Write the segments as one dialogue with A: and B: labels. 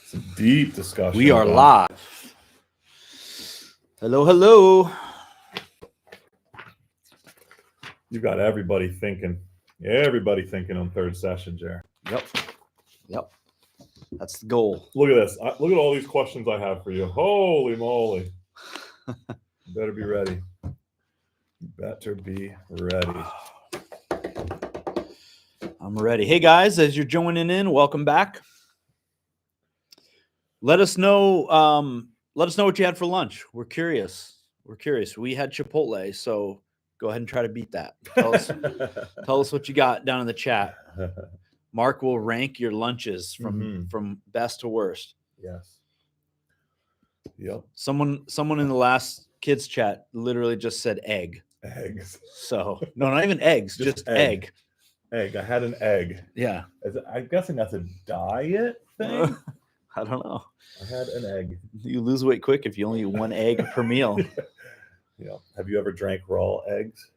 A: Some deep discussion.
B: We are live. Hello, hello.
A: You got everybody thinking. Everybody thinking on third session, Jer.
B: Yep. That's the goal.
A: Look at this. Look at all these questions I have for you. Holy moly. You better be ready. You better be ready.
B: I'm ready. Hey guys, as you're joining in, welcome back. Let us know what you had for lunch. We're curious. We had Chipotle, so go ahead and try to beat that. Tell us what you got down in the chat. Mark will rank your lunches from best to worst.
A: Yes. Yep.
B: Someone in the last kids chat literally just said egg.
A: Eggs.
B: So no, not even eggs, just egg.
A: Egg. I had an egg.
B: Yeah.
A: I'm guessing that's a diet thing.
B: I don't know.
A: I had an egg.
B: You lose weight quick if you only eat one egg per meal.
A: Yeah. Have you ever drank raw eggs?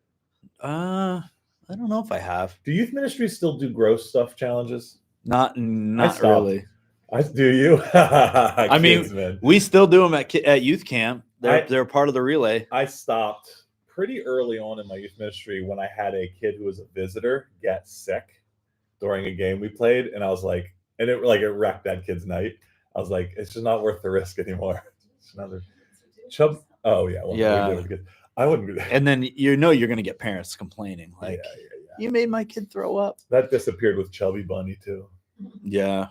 B: I don't know if I have.
A: Do youth ministries still do gross stuff challenges?
B: Not really.
A: Do you?
B: I mean, we still do them at youth camp. They're part of the relay.
A: I stopped pretty early on in my youth ministry when I had a kid who was a visitor get sick during a game we played, and I was like, and it wrecked that kid's night. I was like, it's just not worth the risk anymore. It's another chub. Oh yeah, I wouldn't do that.
B: And then you're going to get parents complaining like,
A: yeah.
B: You made my kid throw up.
A: That disappeared with Chubby Bunny too.
B: Yeah.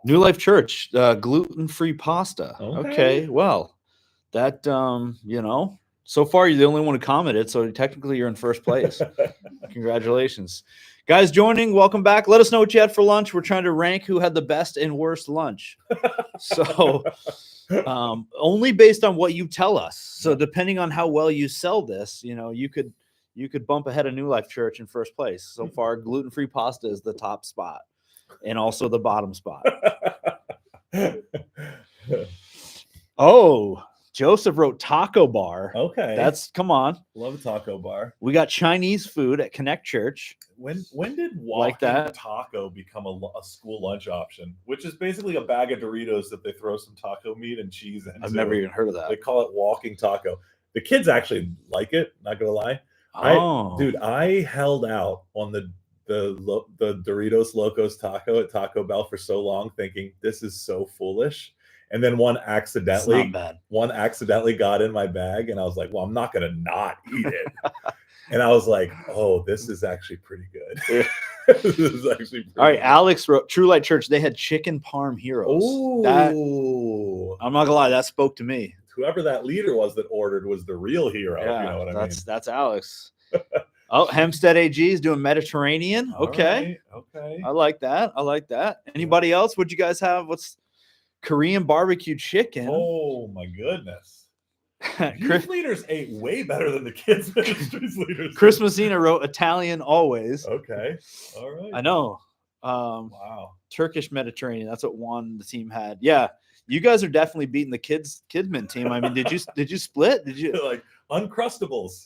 B: New Life Church, gluten-free pasta. Okay. Well, that so far you're the only one who commented, so technically you're in first place. Congratulations. Guys joining, welcome back. Let us know what you had for lunch. We're trying to rank who had the best and worst lunch. So only based on what you tell us. So depending on how well you sell this, you could bump ahead of New Life Church in first place. So far, gluten-free pasta is the top spot and also the bottom spot. Oh, Joseph wrote taco bar.
A: Okay.
B: Come on.
A: Love a taco bar.
B: We got Chinese food at Connect Church.
A: When did walking taco become a school lunch option? Which is basically a bag of Doritos that they throw some taco meat and cheese in.
B: I've never even heard of that.
A: They call it walking taco. The kids actually like it, not gonna lie. I held out on the Doritos Locos taco at Taco Bell for so long, thinking this is so foolish. And then one accidentally got in my bag, and I was like, well, I'm not going to not eat it. And I was like, oh, this is actually pretty good. This is actually pretty
B: All right,
A: good.
B: Alex wrote, True Light Church, they had chicken parm heroes.
A: Oh.
B: I'm not going to lie, that spoke to me.
A: Whoever that leader was that ordered was the real hero.
B: Yeah,
A: you know what I mean?
B: That's Alex. Oh, Hempstead AG is doing Mediterranean. Okay.
A: All right, okay.
B: I like that. Anybody else? What'd you guys have? What's Korean barbecue chicken?
A: Oh my goodness. Youth leaders ate way better than the kids ministries leaders.
B: Chris Messina wrote Italian always.
A: Okay. All right.
B: I know.
A: Wow.
B: Turkish Mediterranean. That's what the team had. Yeah. You guys are definitely beating the Kidman team. I mean, did you split? Did you
A: like Uncrustables,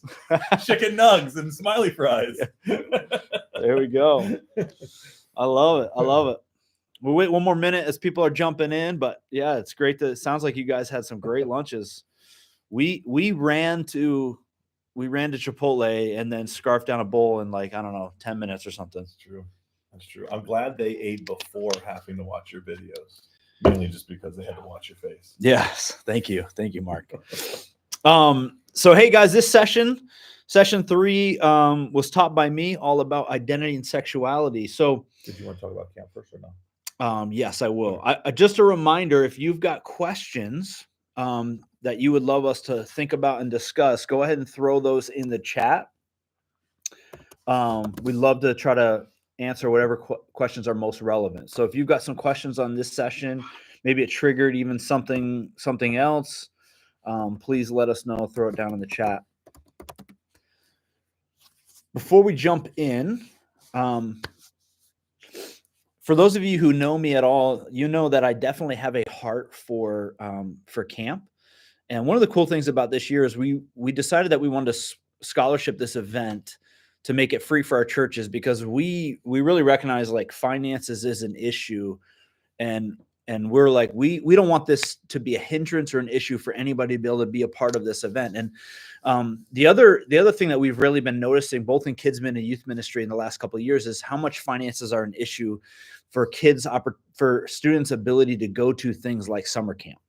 A: chicken nugs, and smiley fries?
B: There we go. I love it. We'll wait one more minute as people are jumping in, but yeah, it's great. It sounds like you guys had some great lunches. We ran to Chipotle and then scarfed down a bowl in 10 minutes or something.
A: That's true. I'm glad they ate before having to watch your videos. Mainly just because they had to watch your face.
B: Yes. Thank you, Mark. So hey guys, this session 3 was taught by me, all about identity and sexuality. So
A: did you want to talk about camp first or no?
B: Yes, I will. Just a reminder, if you've got questions that you would love us to think about and discuss, go ahead and throw those in the chat. We'd love to try to answer whatever questions are most relevant. So if you've got some questions on this session, maybe it triggered even something else, please let us know. Throw it down in the chat. Before we jump in, for those of you who know me at all, you know that I definitely have a heart for camp. And one of the cool things about this year is we decided that we wanted to scholarship this event to make it free for our churches, because we really recognize finances is an issue. And and we're like, we don't want this to be a hindrance or an issue for anybody to be able to be a part of this event. And the other thing that we've really been noticing, both in kids and youth ministry in the last couple of years, is how much finances are an issue for for students' ability to go to things like summer camp.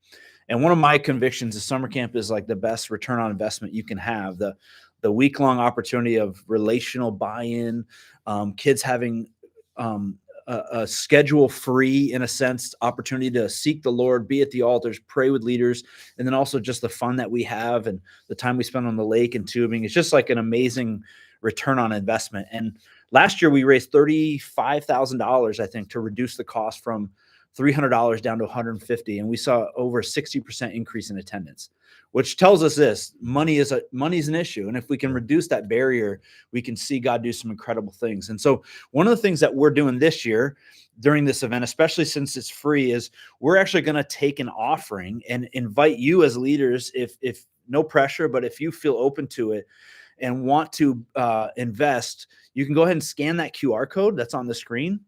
B: And one of my convictions is summer camp is like the best return on investment you can have. The week-long opportunity of relational buy-in, kids having a schedule-free, in a sense, opportunity to seek the Lord, be at the altars, pray with leaders, and then also just the fun that we have and the time we spend on the lake and tubing. It's just like an amazing return on investment. And last year we raised $35,000, I think, to reduce the cost from $300 down to $150, and we saw over 60% increase in attendance, which tells us this: money is an issue, and if we can reduce that barrier, we can see God do some incredible things. And so, one of the things that we're doing this year during this event, especially since it's free, is we're actually going to take an offering and invite you as leaders, if no pressure, but if you feel open to it and want to invest, you can go ahead and scan that QR code that's on the screen.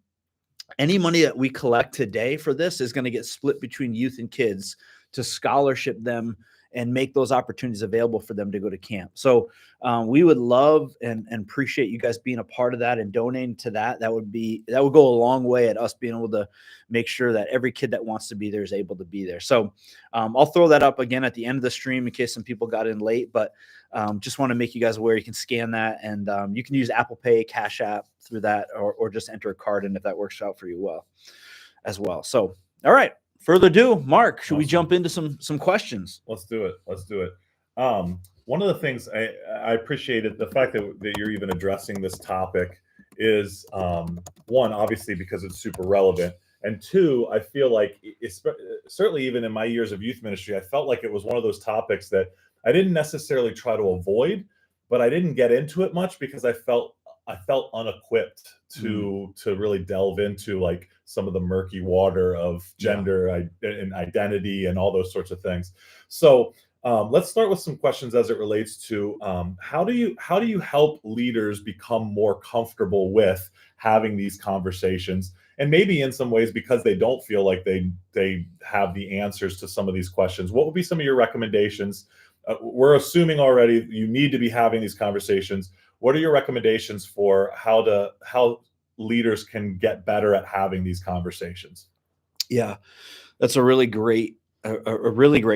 B: Any money that we collect today for this is going to get split between youth and kids to scholarship them and make those opportunities available for them to go to camp. So we would love and appreciate you guys being a part of that and donating to that. That would go a long way at us being able to make sure that every kid that wants to be there is able to be there. So I'll throw that up again at the end of the stream in case some people got in late, but just want to make you guys aware you can scan that, and you can use Apple Pay, Cash App through that, or just enter a card in if that works out for you as well. So, all right. Further ado, Mark, should we jump into some questions?
A: Let's do it. One of the things I appreciated the fact that you're even addressing this topic is one, obviously because it's super relevant, and two, I feel like it's certainly even in my years of youth ministry, I felt like it was one of those topics that I didn't necessarily try to avoid, but I didn't get into it much because I felt unequipped to really delve into like some of the murky water of gender and identity and all those sorts of things. So let's start with some questions as it relates to how do you help leaders become more comfortable with having these conversations, and maybe in some ways because they don't feel like they have the answers to some of these questions. What would be some of your recommendations? We're assuming already you need to be having these conversations. What are your recommendations for how leaders can get better at having these conversations?
B: Yeah, that's a really great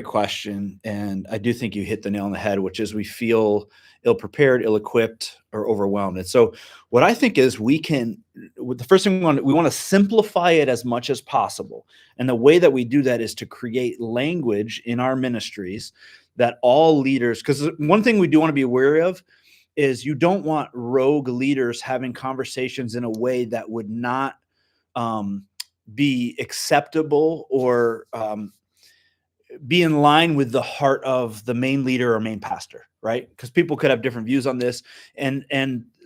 B: question. And I do think you hit the nail on the head, which is we feel ill-prepared, ill-equipped, or overwhelmed. And so what I think is the first thing we want to simplify it as much as possible. And the way that we do that is to create language in our ministries that all leaders, because one thing we do want to be aware of is you don't want rogue leaders having conversations in a way that would not be acceptable or be in line with the heart of the main leader or main pastor, right? Because people could have different views on this, and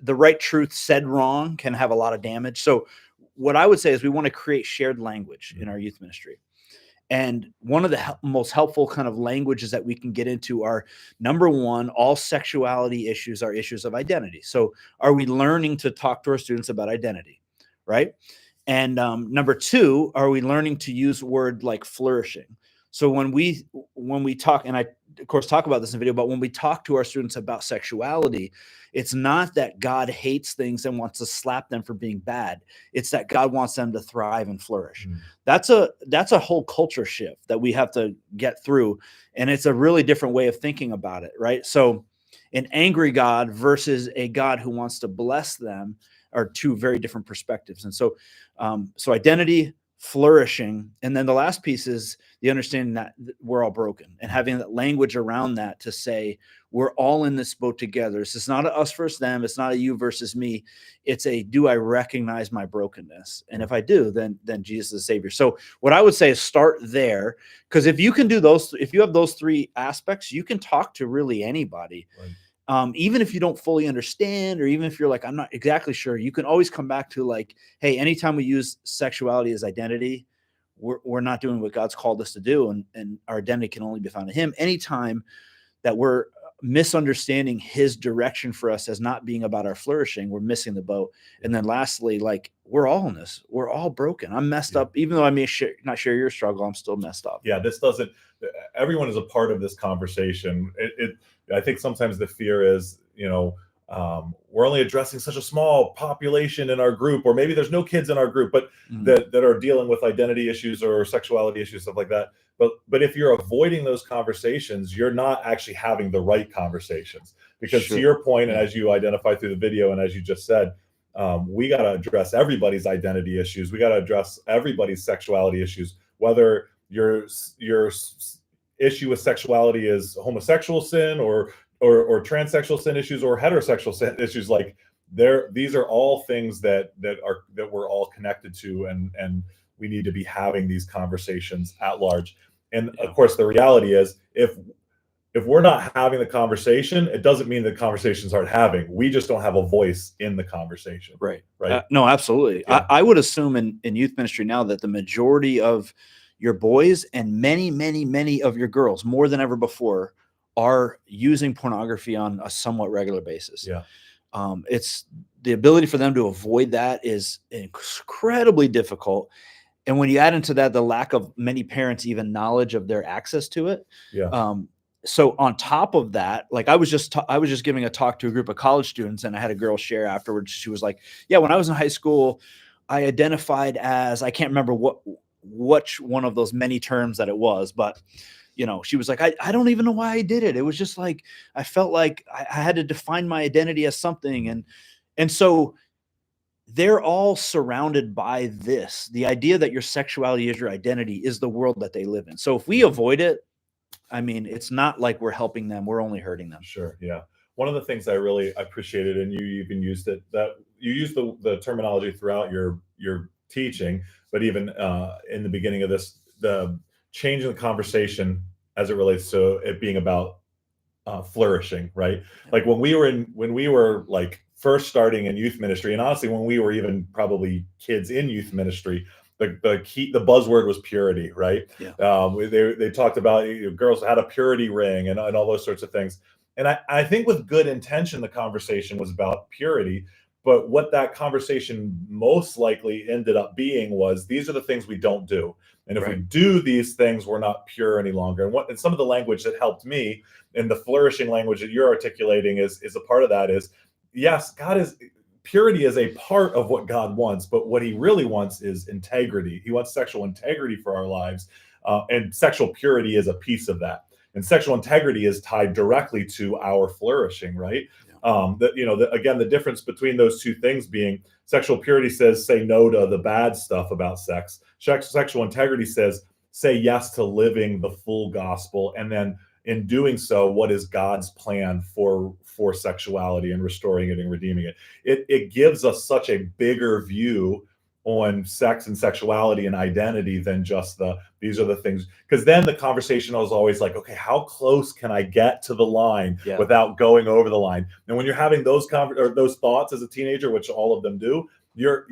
B: the right truth said wrong can have a lot of damage. So what I would say is we want to create shared language in our youth ministry. And one of the most helpful kind of languages that we can get into are, number one, all sexuality issues are issues of identity. So are we learning to talk to our students about identity, right? And number two, are we learning to use word like flourishing? So when we talk, and I of course talk about this in video, but when we talk to our students about sexuality, it's not that God hates things and wants to slap them for being bad. It's that God wants them to thrive and flourish. That's a whole culture shift that we have to get through. And it's a really different way of thinking about it, right? So an angry God versus a God who wants to bless them are two very different perspectives. And so, so identity, flourishing, and then the last piece is the understanding that we're all broken and having that language around that to say we're all in this boat together. This is not a us versus them. It's not a you versus me. It's a, do I recognize my brokenness? And if I do, then Jesus is the Savior. So what I would say is start there, because if you can do those, if you have those three aspects, you can talk to really anybody. Right. Even if you don't fully understand, or even if you're like, I'm not exactly sure, you can always come back to like, hey, anytime we use sexuality as identity, we're not doing what God's called us to do. And our identity can only be found in Him. Anytime that we're misunderstanding his direction for us as not being about our flourishing, we're missing the boat. And then lastly, like, we're all in this. We're all broken. I'm messed up. Even though I may not share your struggle, I'm still messed up.
A: Yeah, everyone is a part of this conversation. I think sometimes the fear is, we're only addressing such a small population in our group, or maybe there's no kids in our group, but that are dealing with identity issues or sexuality issues, stuff like that. But if you're avoiding those conversations, you're not actually having the right conversations. Because to your point, and as you identified through the video, and as you just said, we got to address everybody's identity issues. We got to address everybody's sexuality issues, whether your issue with sexuality is homosexual sin or transsexual sin issues or heterosexual sin issues. Like, these are all things that we're all connected to, and we need to be having these conversations at large. And of course, the reality is, if we're not having the conversation, it doesn't mean the conversations aren't having. We just don't have a voice in the conversation.
B: Right.
A: Right.
B: No, absolutely. Yeah. I would assume in youth ministry now that the majority of your boys and many, many, many of your girls, more than ever before, are using pornography on a somewhat regular basis.
A: Yeah.
B: It's the ability for them to avoid that is incredibly difficult. And when you add into that the lack of many parents even knowledge of their access to it.
A: Yeah.
B: So on top of that, like I was just giving a talk to a group of college students, and I had a girl share afterwards. She was like, yeah, when I was in high school, I identified as, I can't remember which one of those many terms that it was, but she was like, I don't even know why I did it. It was just like, I felt like I had to define my identity as something. And so they're all surrounded by this. The idea that your sexuality is your identity is the world that they live in. So if we avoid it, I mean, it's not like we're helping them. We're only hurting them.
A: Sure. Yeah. One of the things I really appreciated, and you even used it, that you used the terminology throughout your teaching, but even in the beginning of this, the change in the conversation as it relates to it being about flourishing, right? Like when we were like first starting in youth ministry, and honestly, when we were even probably kids in youth ministry, the buzzword was purity, right?
B: Yeah.
A: They talked about girls had a purity ring and all those sorts of things. And I think with good intention, the conversation was about purity. But what that conversation most likely ended up being was, these are the things we don't do. And if we do these things, we're not pure any longer. And some of the language that helped me, and the flourishing language that you're articulating is a part of that, is, yes, purity is a part of what God wants, but what he really wants is integrity. He wants sexual integrity for our lives. And sexual purity is a piece of that. And sexual integrity is tied directly to our flourishing, right? Again, the difference between those two things being, sexual purity says, say no to the bad stuff about sex. Sexual integrity says, say yes to living the full gospel. And then in doing so, what is God's plan for sexuality and restoring it and redeeming it? It gives us such a bigger view on sex and sexuality and identity than just these are the things. Because then the conversation was always like, okay, how close can I get to the line without going over the line? And when you're having those thoughts as a teenager, which all of them do, you're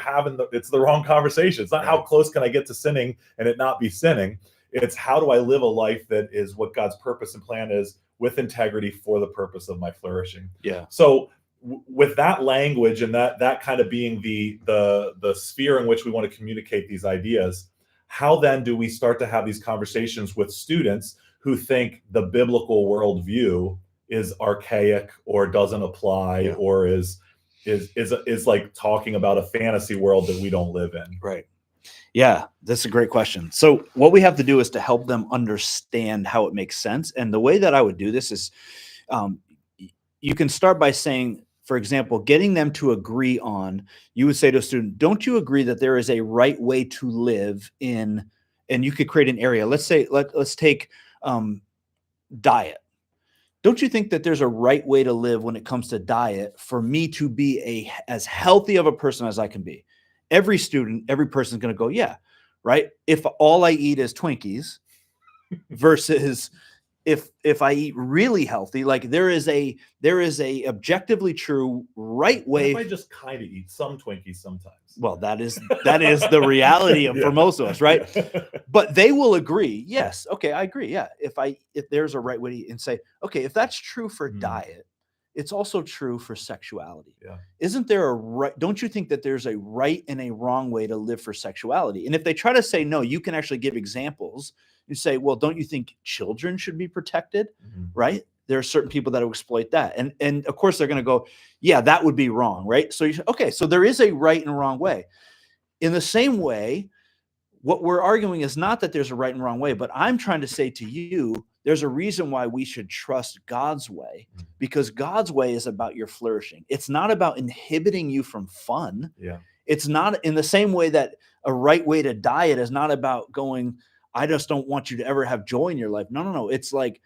A: having it's the wrong conversation. It's not how close can I get to sinning and it not be sinning. It's how do I live a life that is what God's purpose and plan is, with integrity for the purpose of my flourishing.
B: Yeah.
A: So with that language and that kind of being the sphere in which we want to communicate these ideas, how then do we start to have these conversations with students who think the biblical worldview is archaic or doesn't apply or is like talking about a fantasy world that we don't live in?
B: Right. Yeah, that's a great question. So what we have to do is to help them understand how it makes sense. And the way that I would do this is you can start by saying, for example, getting them to agree on, you would say to a student, don't you agree that there is a right way to live in, and you could create an area. Let's say, let's take diet. Don't you think that there's a right way to live when it comes to diet for me to be as healthy of a person as I can be? Every person is going to go, yeah, right. If all I eat is Twinkies versus if I eat really healthy, like there is a objectively true right way.
A: If I just kind of eat some Twinkies sometimes.
B: Well, that is the reality for most of us, right?
A: Yeah.
B: But they will agree. Yes, okay, I agree. Yeah, if there's a right way to eat, and say, okay, if that's true for diet, it's also true for sexuality.
A: Yeah.
B: Isn't there a right? Don't you think that there's a right and a wrong way to live for sexuality? And if they try to say no, you can actually give examples. You say, well, don't you think children should be protected? Right? There are certain people that will exploit that. And of course they're going to go, yeah, that would be wrong, right? So okay, so there is a right and wrong way. In the same way, what we're arguing is not that there's a right and wrong way, but I'm trying to say to you, there's a reason why we should trust God's way, because God's way is about your flourishing. It's not about inhibiting you from fun.
A: Yeah.
B: It's not in the same way that a right way to diet is not about going, I just don't want you to ever have joy in your life. No. It's like,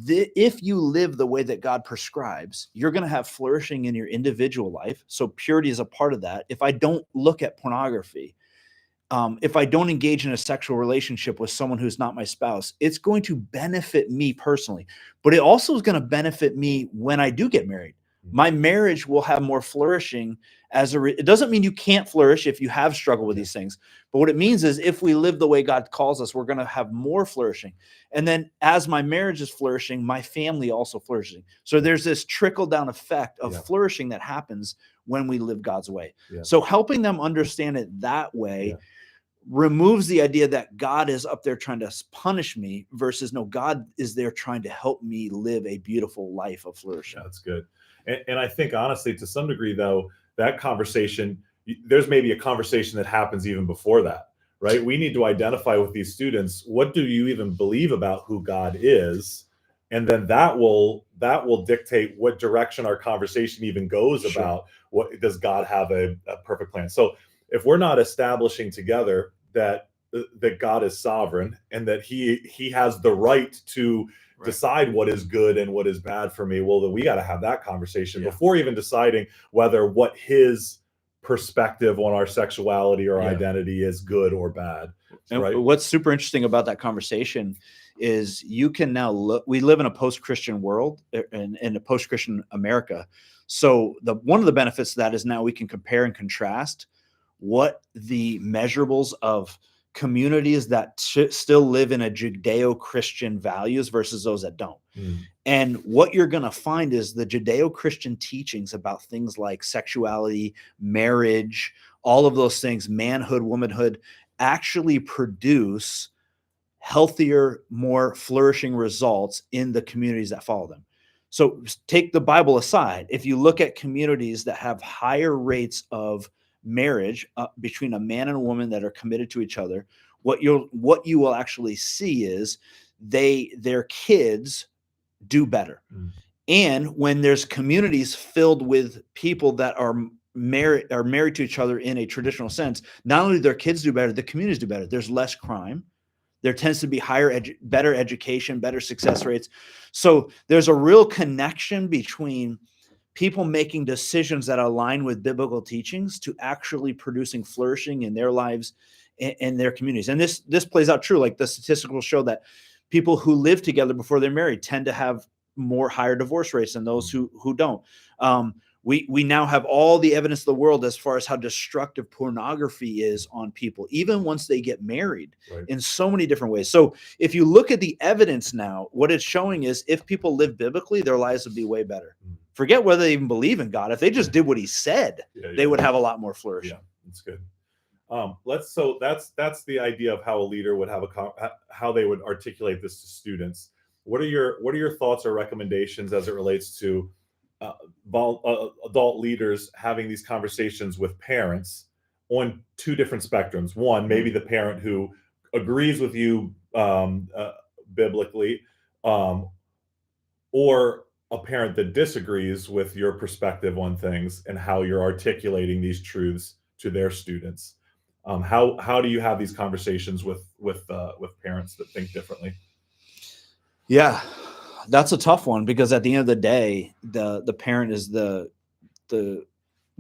B: if you live the way that God prescribes, you're going to have flourishing in your individual life. So purity is a part of that. If I don't look at pornography, if I don't engage in a sexual relationship with someone who's not my spouse, it's going to benefit me personally, but it also is going to benefit me when I do get married. My marriage will have more flourishing it doesn't mean you can't flourish if you have struggled with these things, but what it means is if we live the way God calls us, we're going to have more flourishing. And then as my marriage is flourishing, my family also flourishing. So there's this trickle down effect of flourishing that happens when we live God's way. Yeah. So helping them understand it that way removes the idea that God is up there trying to punish me versus no, God is there trying to help me live a beautiful life of flourishing.
A: That's good. And I think honestly, to some degree though, that conversation, there's maybe a conversation that happens even before that, right? We need to identify with these students, what do you even believe about who God is? And then that will dictate what direction our conversation even goes about what does God have a perfect plan. So if we're not establishing together that God is sovereign and that he has the right to decide what is good and what is bad for me, well, then we got to have that conversation before even deciding whether what his perspective on our sexuality or identity is good or bad.
B: And what's super interesting about that conversation is you can now look, we live in a post-Christian world and in a post-Christian America. So one of the benefits of that is now we can compare and contrast what the measurables of communities that still live in a Judeo-Christian values versus those that don't. And what you're going to find is the Judeo-Christian teachings about things like sexuality, marriage, all of those things, manhood, womanhood, actually produce healthier, more flourishing results in the communities that follow them. So take the Bible aside. If you look at communities that have higher rates of marriage between a man and a woman that are committed to each other, what you will actually see is their kids do better. And when there's communities filled with people that are married to each other in a traditional sense, not only do their kids do better, the communities do better. There's less crime. There tends to be better education, better success rates. So there's a real connection between people making decisions that align with biblical teachings to actually producing flourishing in their lives and their communities. And this plays out true. Like the statistics will show that people who live together before they're married tend to have higher divorce rates than those who don't. We now have all the evidence of the world as far as how destructive pornography is on people, even once they get married, in so many different ways. So if you look at the evidence now, what it's showing is if people live biblically, their lives would be way better. Forget whether they even believe in God. If they just did what he said, they would have a lot more flourishing.
A: Yeah, that's good. So that's the idea of how a leader would have how they would articulate this to students. What are your thoughts or recommendations as it relates to adult leaders having these conversations with parents on two different spectrums? One, maybe the parent who agrees with you biblically, or a parent that disagrees with your perspective on things and how you're articulating these truths to their students. How do you have these conversations with parents that think differently?
B: Yeah, that's a tough one, because at the end of the day, the parent is the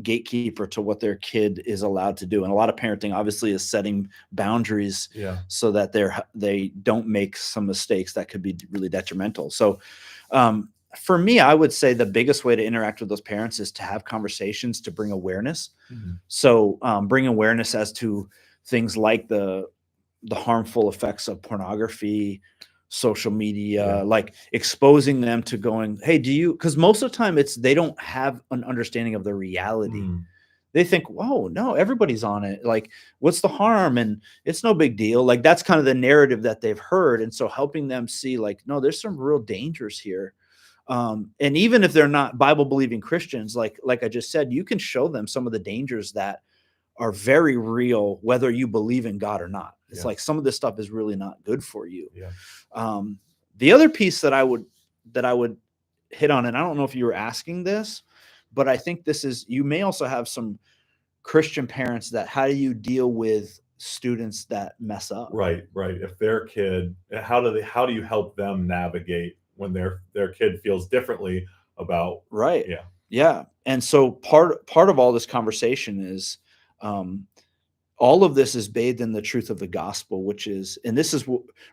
B: gatekeeper to what their kid is allowed to do. And a lot of parenting obviously is setting boundaries so that they don't make some mistakes that could be really detrimental. So for me, I would say the biggest way to interact with those parents is to have conversations to bring awareness. So bring awareness as to things like the harmful effects of pornography, social media, like exposing them to going, hey, because most of the time they don't have an understanding of the reality. They think, whoa, no, everybody's on it. Like, what's the harm? And it's no big deal. Like, that's kind of the narrative that they've heard. And so helping them see, like, no, there's some real dangers here. And even if they're not Bible believing Christians, like I just said, you can show them some of the dangers that are very real, whether you believe in God or not. It's like some of this stuff is really not good for you. The other piece that I would hit on, and I don't know if you were asking this, but I think you may also have some Christian parents that, how do you deal with students that mess up?
A: Right. If their kid, how do you help them navigate when their kid feels differently about?
B: Right. Yeah. And so part of all this conversation is, all of this is bathed in the truth of the gospel, which is, and this is,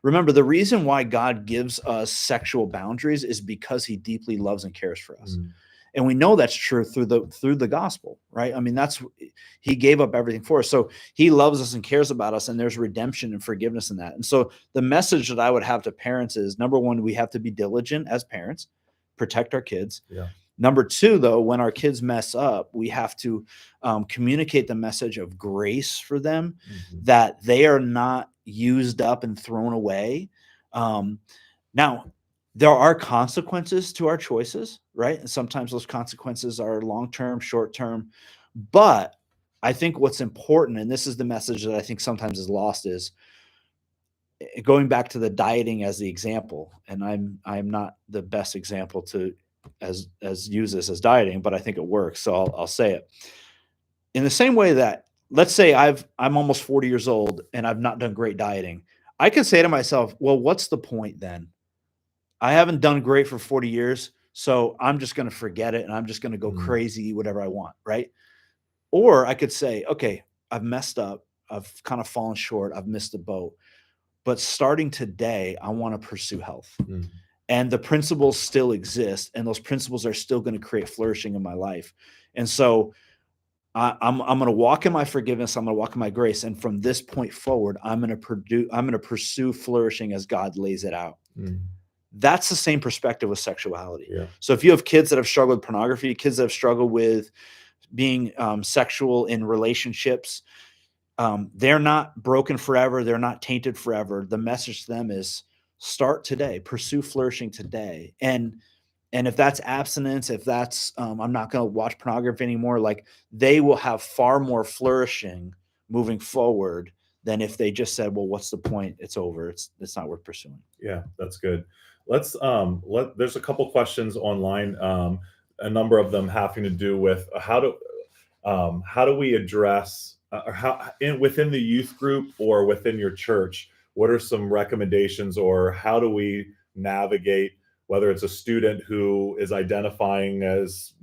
B: remember, the reason why God gives us sexual boundaries is because he deeply loves and cares for us. And we know that's true through the gospel, right? I mean, he gave up everything for us. So he loves us and cares about us, and there's redemption and forgiveness in that. And so the message that I would have to parents is, number one, we have to be diligent as parents, protect our kids. Number two, though, when our kids mess up, we have to communicate the message of grace for them, that they are not used up and thrown away. Now, there are consequences to our choices, right? And sometimes those consequences are long-term, short-term. But I think what's important, and this is the message that I think sometimes is lost, is going back to the dieting as the example. And I'm not the best example to as use this as dieting, but I think it works. So I'll say it in the same way that, let's say I'm almost 40 years old and I've not done great dieting. I can say to myself, well, what's the point then? I haven't done great for 40 years. So I'm just going to forget it. And I'm just going to go crazy, eat whatever I want. Right. Or I could say, okay, I've messed up. I've kind of fallen short. I've missed the boat, but starting today, I want to pursue health. And the principles still exist, and those principles are still going to create flourishing in my life. And so I'm going to walk in my forgiveness. I'm going to walk in my grace. And from this point forward, I'm going to pursue flourishing as God lays it out. That's the same perspective with sexuality. So if you have kids that have struggled with pornography, kids that have struggled with being sexual in relationships, they're not broken forever. They're not tainted forever. The message to them is, start today, pursue flourishing today. And if that's abstinence, if that's, I'm not going to watch pornography anymore, like, they will have far more flourishing moving forward than if they just said, well, what's the point? It's over. It's not worth pursuing.
A: Yeah, that's good. Let's, there's a couple questions online. A number of them having to do with how do we address, within the youth group or within your church, what are some recommendations, or how do we navigate, whether it's a student who is identifying as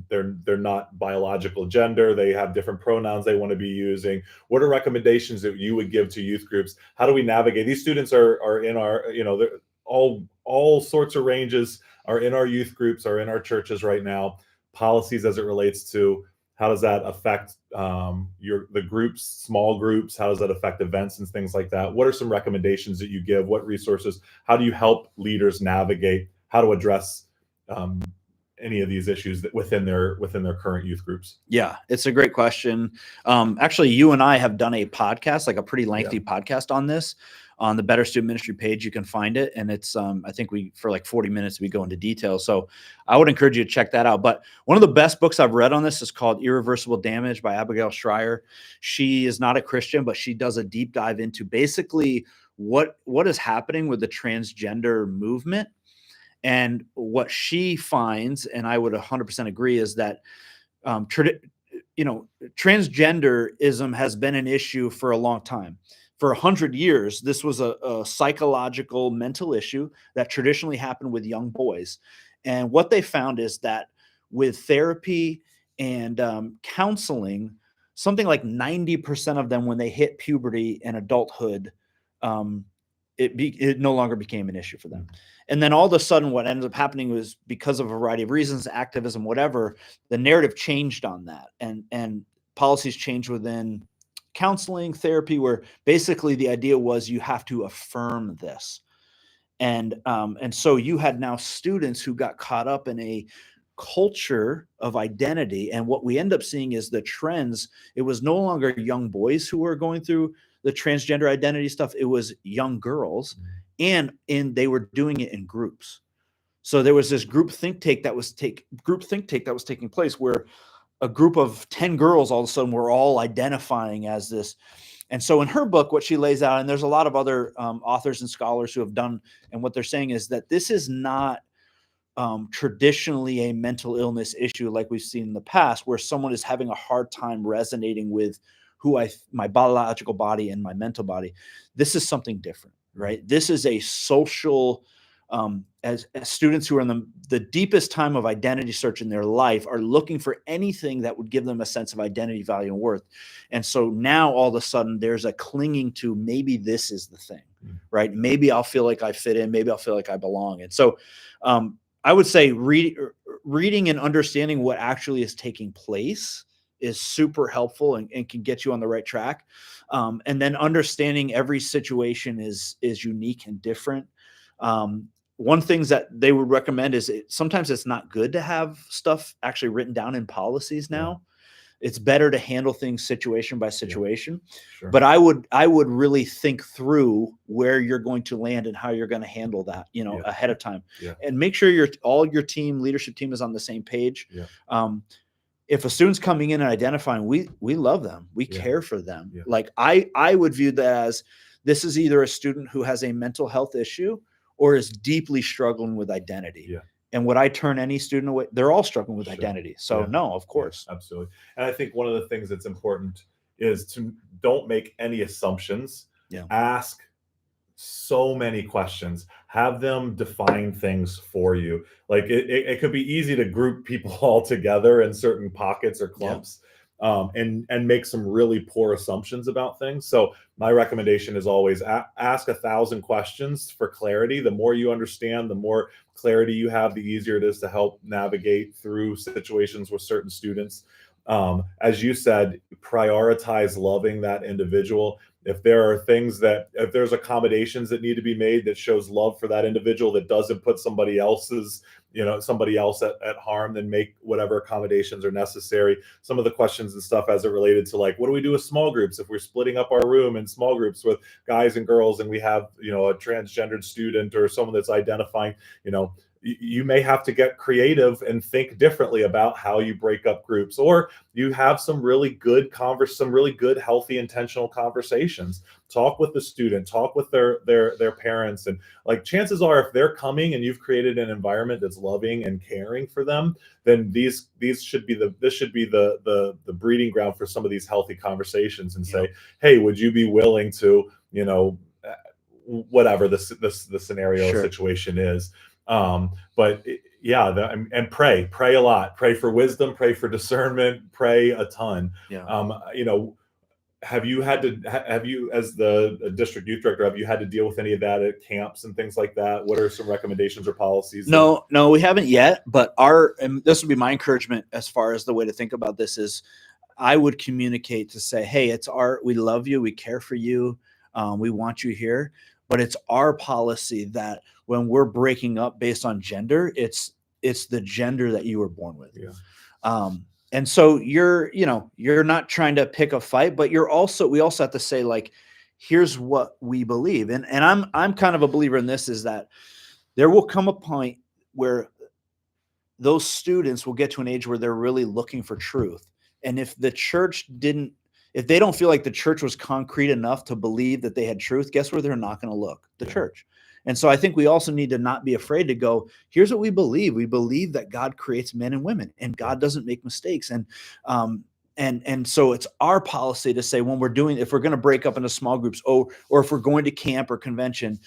A: they're not biological gender, they have different pronouns they want to be using. What are recommendations that you would give to youth groups? How do we navigate? These students are in our, they're all sorts of ranges are in our youth groups, are in our churches right now. Policies as it relates to, how does that affect the groups, small groups? How does that affect events and things like that? What are some recommendations that you give? What resources? How do you help leaders navigate how to address any of these issues that within their current youth groups?
B: Yeah, it's a great question. Actually, you and I have done a podcast, like a pretty lengthy podcast on this. On the Better Student Ministry page, you can find it. And it's, I think for like 40 minutes, we go into detail. So I would encourage you to check that out. But one of the best books I've read on this is called Irreversible Damage by Abigail Shrier. She is not a Christian, but she does a deep dive into basically what is happening with the transgender movement. And what she finds, and I would 100% agree, is that, transgenderism has been an issue for a long time. For 100 years, this was a psychological, mental issue that traditionally happened with young boys. And what they found is that with therapy and counseling, something like 90% of them, when they hit puberty and adulthood, it no longer became an issue for them. And then all of a sudden what ended up happening was, because of a variety of reasons, activism, whatever, the narrative changed on that, and policies changed within counseling, therapy, where basically the idea was you have to affirm this. And so you had now students who got caught up in a culture of identity. And what we end up seeing is the trends. It was no longer young boys who were going through the transgender identity stuff. It was young girls, and they were doing it in groups. So there was this group think tank that was taking place, where a group of 10 girls all of a sudden were all identifying as this. And so in her book, what she lays out, and there's a lot of other authors and scholars who have done, and what they're saying is that this is not traditionally a mental illness issue like we've seen in the past, where someone is having a hard time resonating with my biological body and my mental body. This is something different, right? This is a social, as students who are in the deepest time of identity search in their life are looking for anything that would give them a sense of identity, value, and worth. And so now all of a sudden there's a clinging to, maybe this is the thing, right? Maybe I'll feel like I fit in. Maybe I'll feel like I belong. And so I would say reading and understanding what actually is taking place is super helpful and can get you on the right track. And then understanding every situation is unique and different. One things that they would recommend is sometimes it's not good to have stuff actually written down in policies now. It's better to handle things situation by situation. Sure. But I would really think through where you're going to land and how you're going to handle that, ahead of time, and make sure your leadership team is on the same page. If a student's coming in and identifying, we love them, we care for them. Like I would view that as, this is either a student who has a mental health issue or is deeply struggling with identity. And would I turn any student away? They're all struggling with identity. So no, of course.
A: Absolutely. And I think one of the things that's important is to don't make any assumptions. Ask so many questions. Have them define things for you. Like it could be easy to group people all together in certain pockets or clumps. And make some really poor assumptions about things. So my recommendation is always ask 1,000 questions for clarity. The more you understand, the more clarity you have, the easier it is to help navigate through situations with certain students. As you said, prioritize loving that individual. If there's accommodations that need to be made that shows love for that individual, that doesn't put somebody else at harm, then make whatever accommodations are necessary. Some of the questions and stuff as it related to, like, what do we do with small groups if we're splitting up our room in small groups with guys and girls, and we have, a transgendered student or someone that's identifying, you may have to get creative and think differently about how you break up groups, or you have some really good healthy, intentional conversations. Talk with the student, talk with their parents, and like, chances are, if they're coming and you've created an environment that's loving and caring for them, then this should be the breeding ground for some of these healthy conversations, and say, hey, would you be willing to, whatever the scenario situation is. And pray a lot, pray for wisdom, pray for discernment, pray a ton. Have you, as the district youth director, have you had to deal with any of that at camps and things like that? What are some recommendations or policies?
B: No, we haven't yet, but and this would be my encouragement as far as the way to think about this is, I would communicate to say, hey, we love you, we care for you, we want you here, but it's our policy that when we're breaking up based on gender, it's the gender that you were born with. And so you're not trying to pick a fight, but we also have to say, like, here's what we believe. And I'm kind of a believer in this, is that there will come a point where those students will get to an age where they're really looking for truth. And if they don't feel like the church was concrete enough to believe that they had truth, guess where they're not going to look? The church. And so I think we also need to not be afraid to go, here's what we believe. We believe that God creates men and women, and God doesn't make mistakes. And so it's our policy to say, if we're going to break up into small groups, or if we're going to camp or convention,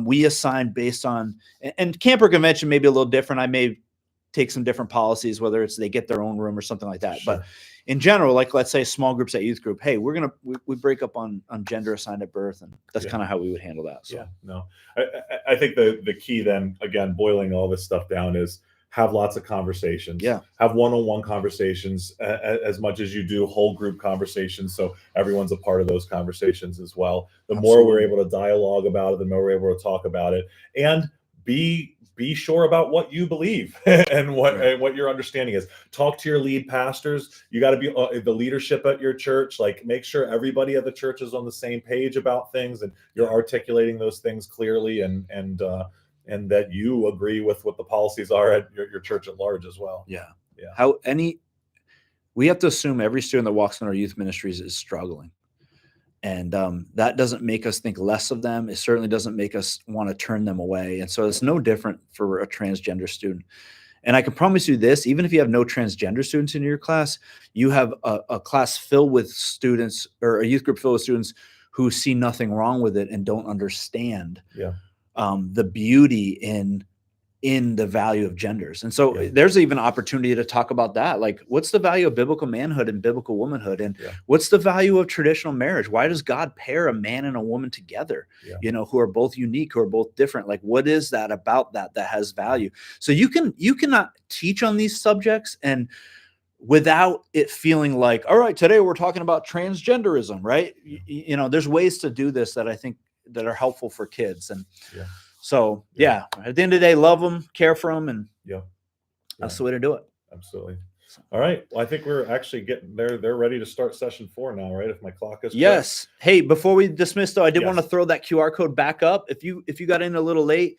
B: we assign based on, and camp or convention may be a little different. I may take some different policies, whether it's they get their own room or something like that.
A: Sure.
B: But in general, like let's say small groups at youth group, hey, we break up on gender assigned at birth, and that's kind of how we would handle that. So.
A: Yeah, no, I think the key then, again, boiling all this stuff down, is have lots of conversations.
B: Yeah.
A: Have one-on-one conversations as much as you do whole group conversations. So everyone's a part of those conversations as well. The more we're able to dialogue about it, the more we're able to talk about it, and be sure about what you believe and what your understanding is. Talk to your lead pastors. You got to be the leadership at your church. Like, make sure everybody at the church is on the same page about things, and you're articulating those things clearly, and that you agree with what the policies are at your church at large as well.
B: Yeah. We have to assume every student that walks in our youth ministries is struggling. And that doesn't make us think less of them. It certainly doesn't make us want to turn them away. And so it's no different for a transgender student. And I can promise you this, even if you have no transgender students in your class, you have a class filled with students, or a youth group filled with students who see nothing wrong with it and don't understand the beauty in the value of genders. And so there's even opportunity to talk about that. Like, what's the value of biblical manhood and biblical womanhood? And what's the value of traditional marriage? Why does God pair a man and a woman together, who are both unique, who are both different? Like, what is that about that has value? So you cannot teach on these subjects and without it feeling like, all right, today we're talking about transgenderism, right? There's ways to do this that I think that are helppful for kids. And so, at the end of the day, love them, care for them, and that's the way to do it.
A: Absolutely. All right. Well, I think we're actually getting there. They're ready to start session 4 now, right? If my clock is
B: yes. Correct. Hey, before we dismiss, though, I did want to throw that QR code back up. If you got in a little late,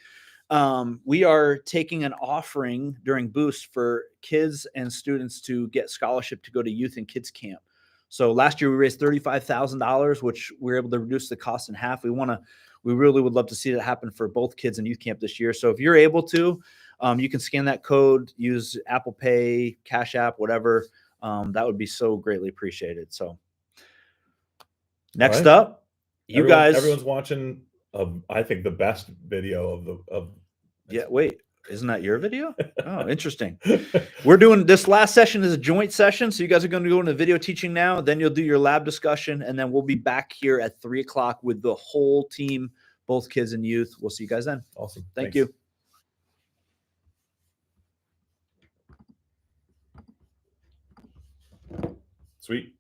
B: we are taking an offering during Boost for kids and students to get scholarship to go to youth and kids camp. So last year we raised $35,000, which we were able to reduce the cost in half. We really would love to see that happen for both kids and youth camp this year. So if you're able to, you can scan that code, use Apple Pay, Cash App, whatever. That would be so greatly appreciated. So next up,
A: everyone's watching, I think, the best video of.
B: Yeah, wait. Isn't that your video? Oh, interesting. We're doing this last session is a joint session. So you guys are going to go into video teaching now. Then you'll do your lab discussion. And then we'll be back here at 3:00 with the whole team, both kids and youth. We'll see you guys then.
A: Awesome.
B: Thank you.
A: Sweet.